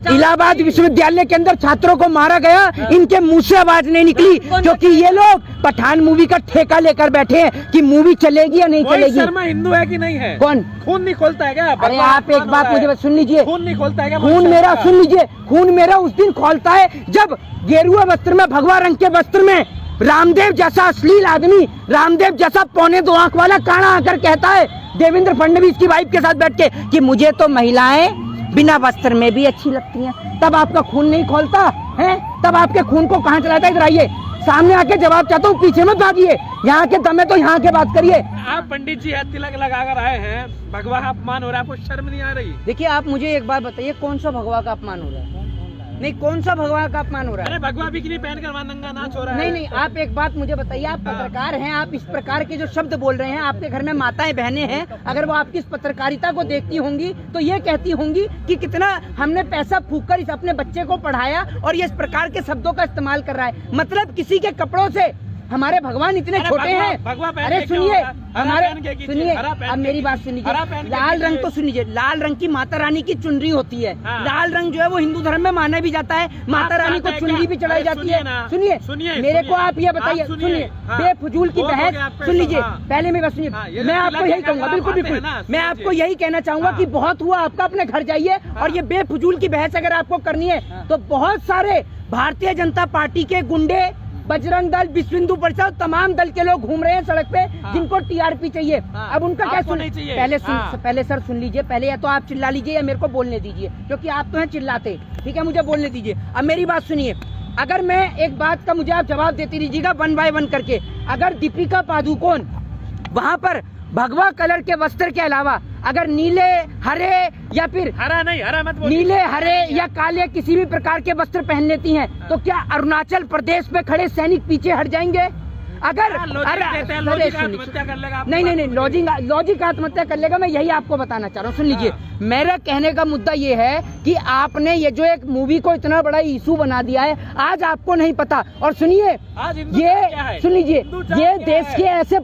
इलाहाबाद विश्वविद्यालय के अंदर छात्रों को मारा गया, इनके मुंह से आवाज नहीं निकली क्योंकि ये लोग पठान मूवी का ठेका लेकर बैठे हैं कि मूवी चलेगी या नहीं चलेगी। शर्मा हिंदू है कि नहीं है? कौन? खून नहीं खोलता है क्या? अरे आप एक बात मुझे सुन लीजिए, खून नहीं खोलता है क्या? खून मेरा सुन लीजिए, खून मेरा उस दिन खोलता है जब गेरुआ वस्त्र में, भगवा रंग के वस्त्र में रामदेव जैसा अश्लील आदमी, रामदेव जैसा पौने 2 आंख वाला काना आकर कहता है देवेंद्र फडणवीस की वाइफ के साथ बैठ के कि मुझे तो महिलाएं बिना वस्त्र में भी अच्छी लगती हैं। तब आपका खून नहीं खोलता है? तब आपके खून को कहाँ चलाता है? इधर आइए, सामने आके जवाब चाहता हूँ, पीछे मत भागिए। यहाँ के दम है तो यहाँ के बात करिए। आप पंडित जी तिलक लगाकर आए हैं, भगवा का अपमान हो रहा है, आपको शर्म नहीं आ रही? देखिए आप मुझे एक बात बताइए, कौन सा भगवा का अपमान हो रहा है? नहीं, कौन सा भगवान का अपमान हो रहा है? अरे भगवा बिकनी पहनकर वहाँ नंगा नाच हो रहा है। नहीं नहीं, आप एक बात मुझे बताइए, आप पत्रकार हैं, आप इस प्रकार के जो शब्द बोल रहे हैं, आपके घर में माताएं बहनें हैं, अगर वो आपकी इस पत्रकारिता को देखती होंगी तो ये कहती होंगी कि कितना हमने पैसा फूंककर इस अपने बच्चे को पढ़ाया और ये इस प्रकार के शब्दों का इस्तेमाल कर रहा है। मतलब किसी के कपड़ों से हमारे भगवान इतने छोटे हैं। अरे सुनिए, हमारे सुनिए, अब मेरी बात सुनिए, लाल रंग तो सुनिए, लाल रंग की माता रानी की चुनरी होती है। लाल रंग जो है वो हिंदू धर्म में माना भी जाता है, माता रानी को चुनरी भी चढ़ाई जाती है। सुनिए मेरे को आप ये बताइए, सुनिए बेफजूल की बहस सुन लीजिए, पहले मेरी बात सुनिए, मैं आपको यही कहूँगा, बिल्कुल बिल्कुल मैं आपको यही कहना चाहूंगा कि बहुत हुआ आपका, अपने घर जाइए और ये बेफजूल की बहस अगर आपको करनी है तो बहुत सारे भारतीय जनता पार्टी के गुंडे, बजरंग दल, विश्व हिंदू परिषद, तमाम दल के लोग घूम रहे हैं सड़क पे जिनको टीआरपी चाहिए। अब उनका क्या पहले सर सुन लीजिए, पहले या तो आप चिल्ला लीजिए या मेरे को बोलने दीजिए, क्योंकि आप तो हैं चिल्लाते, ठीक है, मुझे बोलने दीजिए। अब मेरी बात सुनिए, अगर मैं एक बात का मुझे आप जवाब देते रहिएगा 1 बाय 1 करके। अगर दीपिका पादुकोण वहाँ पर भगवा कलर के वस्त्र के अलावा अगर नीले, हरे या फिर हरा नहीं, हरा मत बोलिए, नीले, हरे या काले किसी भी प्रकार के वस्त्र पहन लेती हैं तो क्या अरुणाचल प्रदेश में खड़े सैनिक पीछे हट जाएंगे? अगर नहीं, लॉजिक आत्महत्या कर लेगा, मैं यही आपको बताना चाह रहा हूँ। सुन लीजिए, मेरा कहने का मुद्दा ये है कि आपने ये जो एक मूवी को इतना बड़ा इशू बना दिया है, आज आपको नहीं पता। और सुनिए, ये सुन लीजिए, ये देश के ऐसे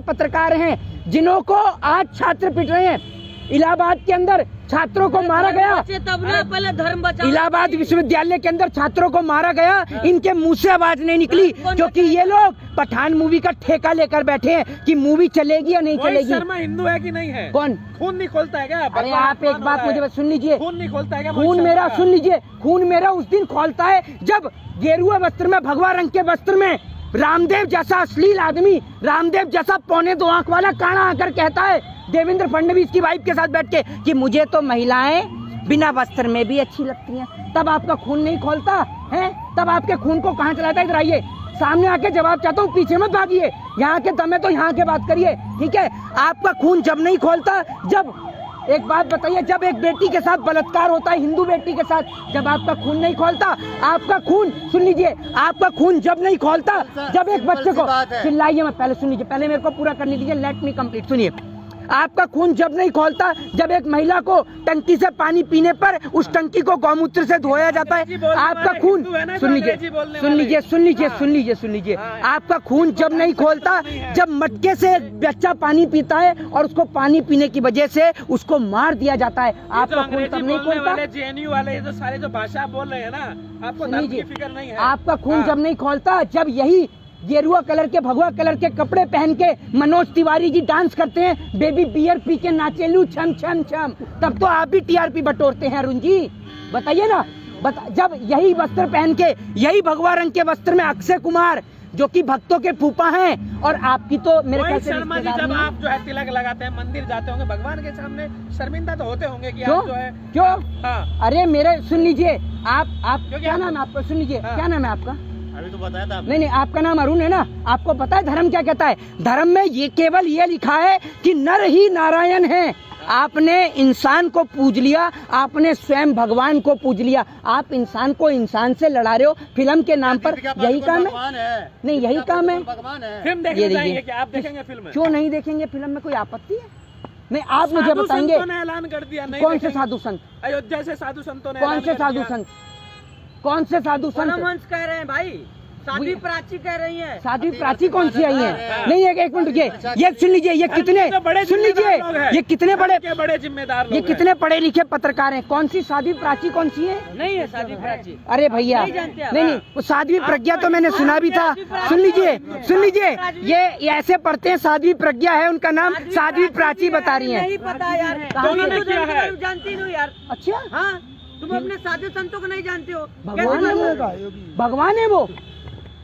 पत्रकार हैं जिन्हों को आज छात्र पिट रहे हैं। इलाहाबाद के अंदर छात्रों को मारा गया, तब ना पहले धर्म बचाओ। इलाहाबाद विश्वविद्यालय के अंदर छात्रों को मारा गया, इनके मुंह से आवाज नहीं निकली क्योंकि ये लोग पठान मूवी का ठेका लेकर बैठे हैं कि मूवी चलेगी या नहीं चलेगी। शर्मा हिंदू है कि नहीं है? कौन? खून नहीं खोलता है क्या? अरे आप एक बात मुझे सुन लीजिए, खून नहीं खोलता है क्या? खून मेरा सुन लीजिए, खून मेरा उस दिन खोलता है जब गेरुआ वस्त्र में, भगवा रंग के वस्त्र में रामदेव जैसा अश्लील आदमी, रामदेव जैसा पौने 2 आंख वाला काना आकर कहता है देवेंद्र फडणवीस की वाइफ के साथ बैठ के कि मुझे तो महिलाएं बिना वस्त्र में भी अच्छी लगती हैं। तब आपका खून नहीं खोलता है? तब आपके खून को कहाँ चलाता है? इधर आइए, सामने आके जवाब चाहता हूँ, पीछे मत भागिए। यहाँ के दम है तो यहाँ के बात करिए, ठीक है? आपका खून जब नहीं खोलता, जब एक बात बताइए, जब एक बेटी के साथ बलात्कार होता है, हिंदू बेटी के साथ, जब आपका खून नहीं खोलता, आपका खून सुन लीजिए, आपका खून जब नहीं खोलता, जब एक बच्चे को चिल्लाइए मत, पहले सुन लीजिए, पहले मेरे को पूरा करने दीजिए, लेट मी कंप्लीट। सुनिए, आपका खून जब नहीं खोलता जब एक महिला को टंकी से पानी पीने पर उस टंकी को गौमूत्र से धोया जाता है। आपका खून सुन लीजिए, आपका खून जब नहीं खोलता जब मटके से बच्चा पानी पीता है और उसको पानी पीने की वजह से उसको मार दिया जाता है। आपका खून तब नहीं खोलता। जेएनयू वाले जो सारे जो भाषा बोल रहे हैं ना, आपको धर्म की फिक्र नहीं है। आपका खून जब नहीं खोलता जब यही गेरुआ कलर के, भगवा कलर के कपड़े पहन के मनोज तिवारी जी डांस करते हैं, बेबी बियर पी के नाचेलू छम छम छम, तब तो आप भी टीआरपी बटोरते हैं। अरुण जी बताइए ना, जब यही वस्त्र पहन के, यही भगवा रंग के वस्त्र में अक्षय कुमार जो कि भक्तों के फूफा हैं और आपकी तो मेरे ख्याल से शर्मा जी, जब आप जो है तिलक लगाते हैं, मंदिर जाते होंगे, भगवान के सामने शर्मिंदा तो होते होंगे कि आप जो है क्यों? हाँ। अरे मेरे सुन लीजिए, आप क्या नाम है आपका? सुन लीजिए, क्या नाम है आपका? अभी तो बताया था। नहीं, आपका नाम अरुण है ना? आपको पता है धर्म क्या कहता है? धर्म में ये केवल ये लिखा है कि नर ही नारायण है। आपने इंसान को पूज लिया, आपने स्वयं भगवान को पूज लिया, आप इंसान को इंसान से लड़ा रहे हो फिल्म के नाम पर। यही काम है? नहीं, यही काम है। फिल्म देखने जाएंगे क्या? आप देखेंगे फिल्म? क्यों नहीं देखेंगे? फिल्म में कोई आपत्ति है? नहीं, आप मुझे बताएंगे ऐलान कर दिया। कौन से साधु संत? अयोध्या से साधु संतों ने। कौन से साधु संत? कौन से साधु संत? कह रहे हैं भाई, साध्वी प्राची कह रही है। साध्वी प्राची कौन सी आई है? नहीं, एक मिनट रुकिए, ये सुन लीजिए, ये कितने सुन लीजिए, ये कितने बड़े जिम्मेदार ये कितने पढ़े लिखे पत्रकार हैं। कौन सी साध्वी प्राची कौन सी है? नहीं है साध्वी प्राची। अरे भैया नहीं, वो साध्वी प्रज्ञा तो मैंने सुना भी था। सुन लीजिए, ये ऐसे पढ़ते हैं, साध्वी प्रज्ञा है उनका नाम, साध्वी प्राची बता रही है। नहीं पता यार, जानती नहीं यार। अच्छा, हाँ, तुम अपने साधु संतों को नहीं जानते हो। भगवान है वो,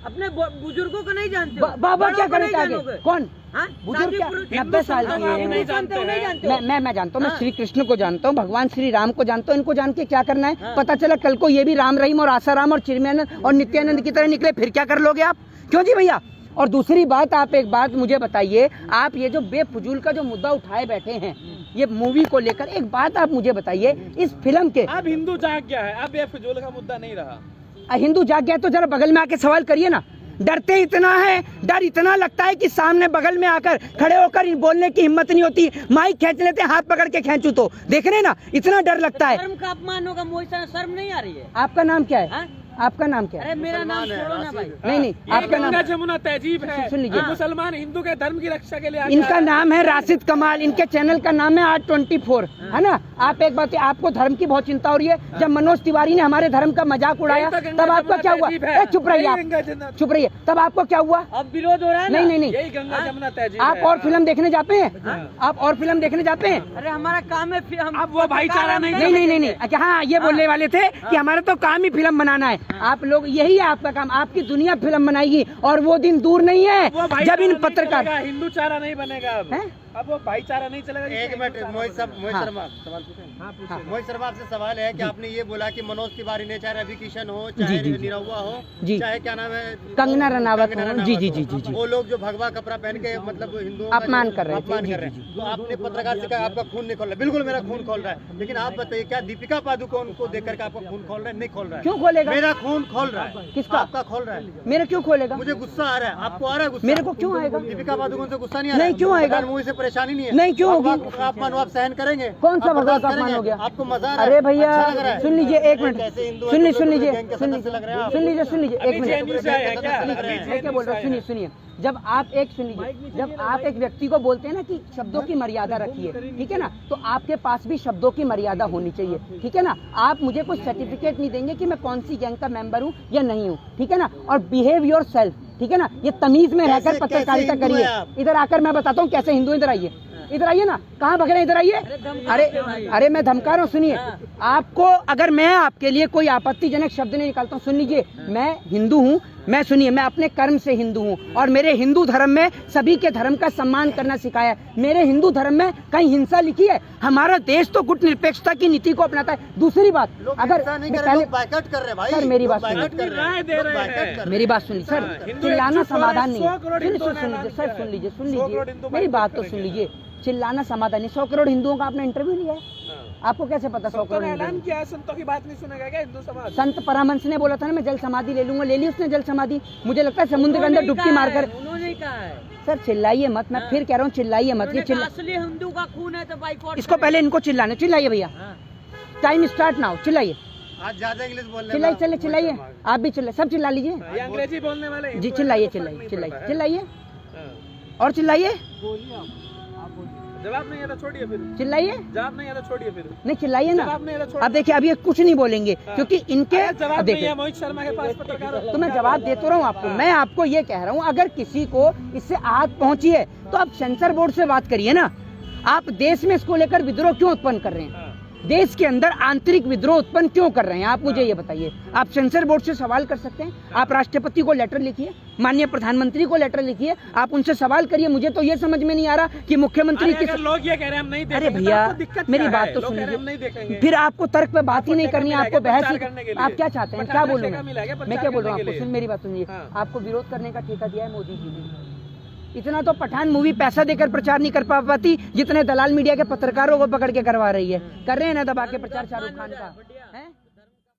अपने बुजुर्गों को नहीं जानते हो। बाबा क्या करे आगे? कौन हाँ? बुजुर्ग? क्या 90 साल की है? नहीं जानते हो। मैं जानता हूँ, मैं श्री कृष्ण को जानता हूँ, भगवान श्री राम को जानता हूँ। इनको जान के क्या करना है? पता चला कल को ये भी राम रहीम और आसाराम और चिन्मयानंद और नित्यानंद की तरह निकले, फिर क्या कर लोगे आप? क्यों जी भैया? और दूसरी बात, आप एक बात मुझे बताइए, आप ये जो बेफजूल का जो मुद्दा उठाए बैठे हैं ये मूवी को लेकर, एक बात आप मुझे बताइए, इस फिल्म के अब हिंदू जाग गया है, अब बेफजूल का मुद्दा नहीं रहा। हिंदू जाग गया तो जरा बगल में आके सवाल करिए ना। डरते इतना है, डर इतना लगता है कि सामने बगल में आकर खड़े होकर बोलने की हिम्मत नहीं होती। माइक खींच लेते हैं, हाथ पकड़ के खींचू तो देख रहे ना, इतना डर लगता है। शर्म का अपमान होगा, मुझे शर्म नहीं आ रही है। आपका नाम क्या है? हाँ? आपका नाम क्या है? अरे मेरा नाम छोड़ो ना भाई। नहीं, आपका नाम? गंगा जमुना तहजीब है। सुन लीजिए, मुसलमान हिंदू के धर्म की रक्षा के लिए इनका नाम है राशिद कमाल, इनके चैनल का नाम है R24, है ना। आप एक बात, आपको धर्म की बहुत चिंता हो रही है। जब मनोज तिवारी ने हमारे धर्म का मजाक उड़ाया तब आपका क्या हुआ? चुप रहिए आप, चुप रहिए। तब आपको क्या हुआ? अब विरोध हो रहा है। नहीं, यही गंगा जमुना तहजीब। आप और फिल्म देखने जाते हैं? आप और फिल्म देखने जाते हैं? अरे हमारा काम है, अब वो भाईचारा नहीं। अच्छा, हाँ, ये बोलने वाले थे कि हमारा तो काम ही फिल्म बनाना है। आप लोग, यही है आपका काम, आपकी दुनिया फिल्म बनाएगी और वो दिन दूर नहीं है जब इन पत्रकार हिंदू चारा नहीं बनेगा। अब वो भाईचारा नहीं चलेगा। एक मिनट, मोहित शर्मा मोहित शर्मा आपसे सवाल है कि आपने ये बोला कि मनोज तिवारी ने, चाहे रवि किशन हो, चाहे निरहुआ हो, चाहे क्या नाम है कंगना रनावत हो, जी, वो लोग जो भगवा कपड़ा पहन के मतलब हिंदुओं अपमान कर रहे थे, तो आपने पत्रकार से कहा आपका खून नहीं खोल रहा है। बिल्कुल मेरा खून खोल रहा है, लेकिन आप बताइए क्या दीपिका पादुकोण को देख करके आपका खून खोल रहा है? नहीं खोल रहा है। क्यों खोलेगा? मेरा खून खोल रहा है। किसका? आपका खोल रहा है। मेरा क्यों खोलेगा? मुझे गुस्सा आ रहा है, आपको आ रहा है गुस्सा? मेरे को क्यों आएगा? दीपिका पादुकोण से गुस्सा नहीं आ रहा? नहीं, क्यों आएगा? मूवी से परेशानी नहीं है? नहीं, क्यों होगी? आप सहन करेंगे? कौन सा भगवान का अपमान हो गया? आपको मजा? अरे भैया सुन लीजिए, एक मिनट, सुन लीजिए, एक मिनट, क्या बोल रहा हूँ, सुनिए। जब आप एक व्यक्ति को बोलते हैं ना कि शब्दों की मर्यादा रखिए, ठीक है ना, तो आपके पास भी शब्दों की मर्यादा होनी चाहिए, ठीक है ना। आप मुझे कोई सर्टिफिकेट नहीं देंगे कि मैं कौन सी गैंग का मेंबर हूँ या नहीं हूँ, ठीक है ना। और बिहेव योर सेल्फ, ठीक है ना, ये तमीज में रहकर पत्रकारिता करिए। इधर आकर मैं बताता हूँ कैसे हिंदू। इधर आइए ना, कहाँ भग रहे हैं? इधर आइए। अरे मैं धमका रहा हूँ, सुनिए। आपको, अगर मैं आपके लिए कोई आपत्तिजनक शब्द नहीं निकालता हूँ, सुन लीजिए, मैं हिंदू हूँ, मैं सुनिए, मैं अपने कर्म से हिंदू हूँ और मेरे हिंदू धर्म में सभी के धर्म का सम्मान करना सिखाया है। मेरे हिंदू धर्म में कहीं हिंसा लिखी है? हमारा देश तो गुट निरपेक्षता की नीति को अपनाता है। दूसरी बात, अगर पहले सर मेरी बात सुनिए, मेरी बात सुनिए सर, चिल्लाना समाधान नहीं है। सर सुन लीजिए, मेरी बात तो सुन लीजिए। चिल्लाना समाधान नहीं। 100 करोड़ हिंदुओं का आपने इंटरव्यू लिया है, आपको कैसे पता 100 करोड़ ऐलान किया है? संतों की बात नहीं सुनेगा क्या हिंदू समाज? संत परमहंस ने बोला था ना मैं जल समाधि ले लूंगा, ले ली उसने जल समाधि। मुझे लगता है समुद्र के अंदर डुबकी मारकर। उन्होंने कहा है। सर चिल्लाइए मत, मैं फिर कह रहा हूँ चिल्लाइए मत। ये असली हिंदू का खून है तो बाइकआउट। इसको पहले इनको चिल्लाने, चिल्लाइए भैया, टाइम स्टार्ट नाउ, चिल्लाइए। आज ज्यादा इंग्लिश बोलने चिल्लाइए, आप भी चिल्लाइए, सब चिल्ला लीजिए। अंग्रेजी बोलने वाले जी, चिल्लाइए और चिल्लाइए। जवाब नहीं है तो छोड़िए, फिर चिल्लाइए। जवाब नहीं है तो छोड़िए, फिर नहीं चिल्लाइए ना। जवाब नहीं है तो छोड़िए। अब देखिए, अब ये कुछ नहीं बोलेंगे क्योंकि इनके जवाब नहीं है मोहित शर्मा के पास पत्रकार। तो मैं जवाब देता रहा हूँ आपको। मैं आपको ये कह रहा हूँ, अगर किसी को इससे आहत पहुंची है तो आप सेंसर बोर्ड से बात करिए ना। आप देश में इसको लेकर विद्रोह क्यों उत्पन्न कर रहे हैं? देश के अंदर आंतरिक विद्रोह उत्पन्न क्यों कर रहे हैं? आप मुझे ये बताइए। आप सेंसर बोर्ड से सवाल कर सकते हैं, आप राष्ट्रपति को लेटर लिखिए, माननीय प्रधानमंत्री को लेटर लिखिए, आप उनसे सवाल करिए। मुझे तो ये समझ में नहीं आ रहा कि मुख्यमंत्री किस लोग ये कह रहे हैं हम नहीं देखेंगे। अरे भैया मेरी बात तो सुनिए, फिर आपको तर्क पे बात ही नहीं करनी है, आपको बहस ही। आप क्या चाहते हैं? क्या बोलूँ मैं क्या बोल रहा हूँ आपको? मेरी बात सुनिए, आपको विरोध करने का ठेका दिया है मोदी जी ने। इतना तो पठान मूवी पैसा देकर प्रचार नहीं कर पाती जितने दलाल मीडिया के पत्रकारों को पकड़ के करवा रही है। कर रहे हैं ना दबा के प्रचार शाहरुख खान का, है।